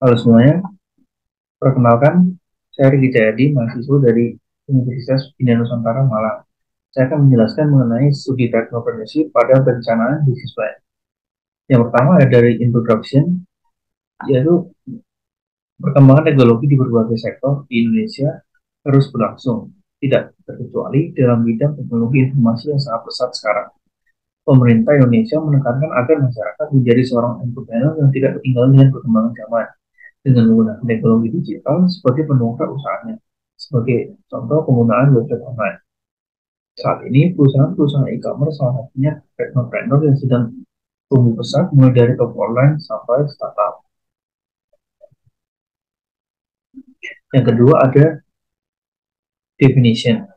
Halo semuanya, perkenalkan, saya Riki Jayadi, mahasiswa dari Universitas Bina Nusantara Malang. Saya akan menjelaskan mengenai studi technopreneurship pada perencanaan bisnis plan. Yang pertama ada dari introduction, yaitu perkembangan teknologi di berbagai sektor di Indonesia terus berlangsung, tidak terkecuali dalam bidang teknologi informasi yang sangat pesat sekarang. Pemerintah Indonesia menekankan agar masyarakat menjadi seorang entrepreneur yang tidak ketinggalan dengan perkembangan zaman, dengan menggunakan teknologi digital sebagai pendongkrak usahanya. Sebagai contoh penggunaan website online. Saat ini perusahaan-perusahaan e-commerce salah satunya technopreneur yang sedang tumbuh pesat mulai dari toko online sampai startup. Yang kedua ada definition.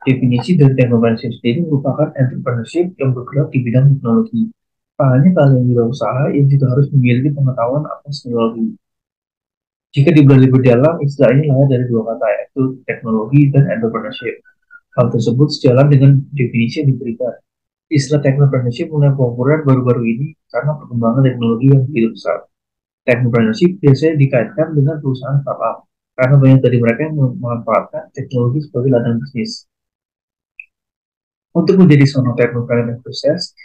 Definisi dari technopreneurship sendiri merupakan entrepreneurship yang bergerak di bidang teknologi. Tak hanya kalian wirausaha yang juga harus memiliki pengetahuan atas teknologi. Jika dibeli lebih dalam, istilah ini lahir dari dua kata, yaitu teknologi dan entrepreneurship. Hal tersebut sejalan dengan definisi yang diberikan. Istilah technopreneurship mulai populer baru-baru ini karena perkembangan teknologi yang begitu besar. Technopreneurship biasanya dikaitkan dengan perusahaan startup, karena banyak dari mereka yang memanfaatkan teknologi sebagai ladang bisnis. Untuk menjadi seorang technopreneur yang sukses,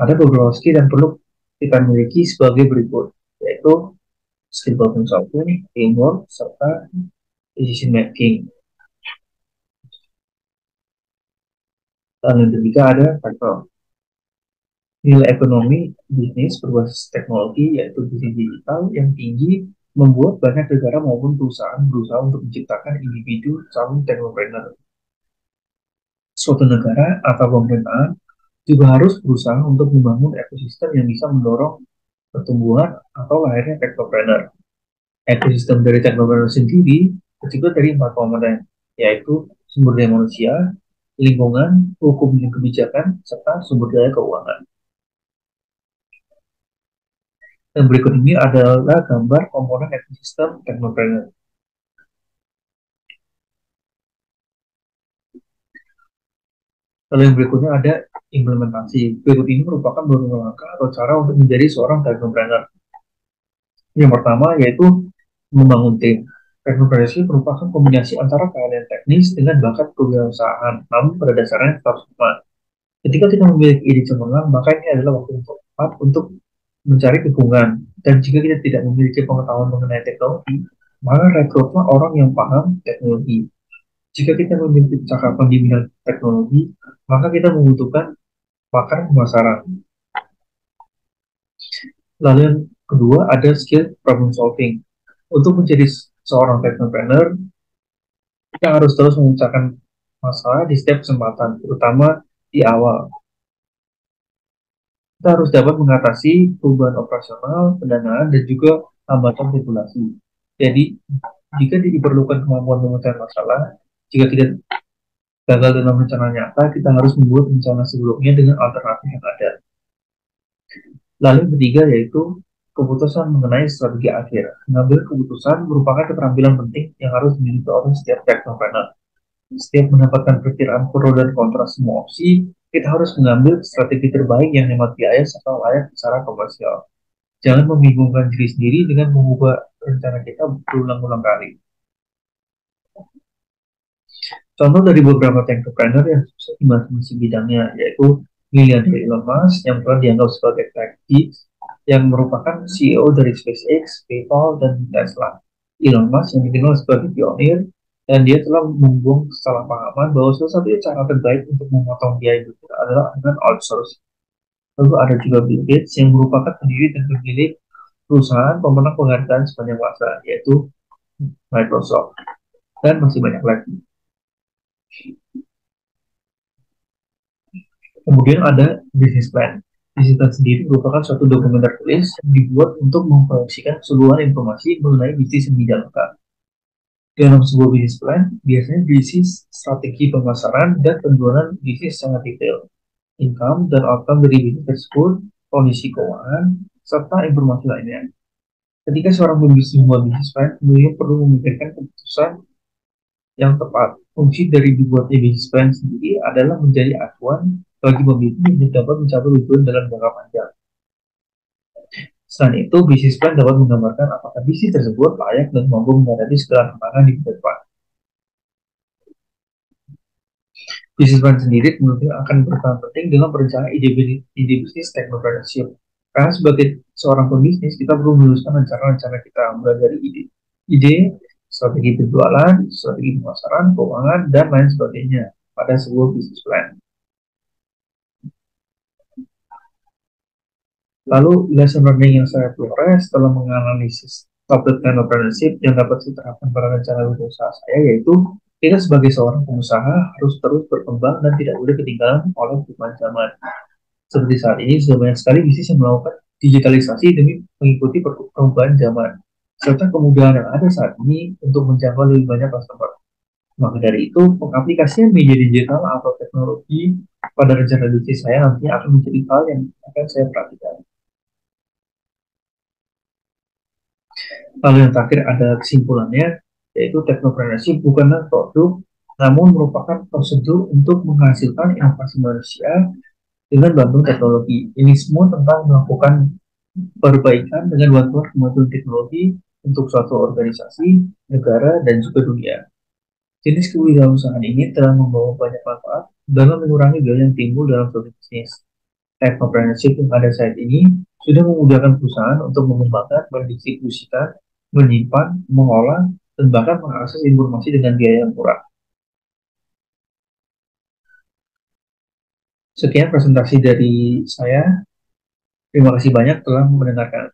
ada beberapa skill yang perlu kita miliki sebagai berikut, yaitu skill problem solving, teamwork, serta decision making. Dan yang ketiga ada faktor nilai ekonomi bisnis berbasis teknologi, yaitu bisnis digital yang tinggi, membuat banyak negara maupun perusahaan berusaha untuk menciptakan individu calon technopreneur. Suatu negara atau pemerintahan juga harus berusaha untuk membangun ekosistem yang bisa mendorong pertumbuhan atau lahirnya technopreneur. Ekosistem dari technopreneur sendiri terdiri dari 4 komponen, yaitu sumber daya manusia, lingkungan, hukum dan kebijakan, serta sumber daya keuangan. Dan berikut ini adalah gambar komponen ekosistem technopreneur. Lalu yang berikutnya ada implementasi. Berikut ini merupakan beberapa langkah atau cara untuk menjadi seorang technopreneur. Yang pertama yaitu membangun tim. Technopreneurship merupakan kombinasi antara keahlian teknis dengan bakat kewirausahaan, namun pada dasarnya tetap sama. Ketika kita memiliki ide cemerlang, maka ini adalah waktu yang tepat untuk mencari dukungan. Dan jika kita tidak memiliki pengetahuan mengenai teknologi, maka rekrutlah orang yang paham teknologi. Jika kita memiliki cakapan di bidang teknologi, maka kita membutuhkan pakar pemasaran. Lalu yang kedua ada skill problem solving. Untuk menjadi seorang technopreneur, kita harus terus memecahkan masalah di setiap kesempatan, terutama di awal. Kita harus dapat mengatasi perubahan operasional, pendanaan, dan juga hambatan regulasi. Jadi, jika diperlukan kemampuan memecahkan masalah, jika kita gagal dalam rencana nyata, kita harus membuat rencana sebelumnya dengan alternatif yang ada. Lalu yang ketiga yaitu keputusan mengenai strategi akhir. Mengambil keputusan merupakan keterampilan penting yang harus dimiliki oleh setiap technopreneur. Setiap mendapatkan perkiraan pro dan kontra semua opsi, kita harus mengambil strategi terbaik yang hemat biaya serta layak secara komersial. Jangan membingungkan diri sendiri dengan mengubah rencana kita berulang-ulang kali. Contoh dari beberapa technopreneur yang sukses di masing-masing bidangnya, yaitu miliarder Elon Musk yang telah dianggap sebagai tech geek, yang merupakan CEO dari SpaceX, PayPal, dan Tesla. Elon Musk yang dikenal sebagai pionir, dan dia telah membuang kesalahpahaman bahwa salah satu cara terbaik untuk memotong biaya hidup adalah dengan outsourcing. Lalu ada juga Bill Gates yang merupakan pendiri dan pemilik perusahaan pemenang penghargaan sepanjang masa, yaitu Microsoft, dan masih banyak lagi. Kemudian ada business plan. Business plan sendiri merupakan suatu dokumen tertulis yang dibuat untuk memproyeksikan keseluruhan informasi mengenai bisnis yang dijalankan. Dalam sebuah business plan, biasanya diisi strategi pemasaran dan penjualan bisnis sangat detail, income dan outcome dari bisnis tersebut, kondisi keuangan, serta informasi lainnya. Ketika seorang pembisnis membuat business plan, tentunya perlu memikirkan keputusan yang tepat. Fungsi dari dibuatnya business plan sendiri adalah menjadi acuan bagi pemimpin yang dapat mencapai tujuan dalam jangka panjang. Selain itu, bisnis plan dapat menggambarkan apakah bisnis tersebut layak dan mampu menghadapi segala tantangan di depan. Bisnis plan sendiri tentunya akan berperan penting dalam perencanaan ide bisnis technopreneurship. Karena sebagai seorang pebisnis, kita perlu menuliskan rencana-rencana kita, mulai dari ide, strategi penjualan, strategi pemasaran, keuangan, dan lain sebagainya pada sebuah bisnis plan. Lalu, lesson learning yang saya peroleh setelah menganalisis topik entrepreneurship yang dapat diterapkan pada rencana usaha saya, yaitu kita sebagai seorang pengusaha harus terus berkembang dan tidak boleh ketinggalan oleh perubahan zaman. Seperti saat ini, sudah banyak sekali bisnis yang melakukan digitalisasi demi mengikuti perubahan zaman, serta kemudahan yang ada saat ini untuk menjangkau lebih banyak customer. Maka dari itu, pengaplikasian media digital atau teknologi pada rencana bisnis saya nantinya akan menjadi hal yang akan saya perhatikan. Lalu yang terakhir ada kesimpulannya, yaitu teknopreneurship bukanlah produk, namun merupakan prosedur untuk menghasilkan inovasi manusia dengan bantuan teknologi. Ini semua tentang melakukan perbaikan dengan bantuan kemajuan teknologi untuk suatu organisasi, negara, dan juga dunia. Jenis kewirausahaan ini telah membawa banyak manfaat dalam mengurangi biaya yang timbul dalam suatu bisnis. Technopreneurship yang ada saat ini sudah memudahkan perusahaan untuk mengembangkan, mendistribusikan, menyimpan, mengolah, dan bahkan mengakses informasi dengan biaya yang murah. Sekian presentasi dari saya. Terima kasih banyak telah mendengarkan.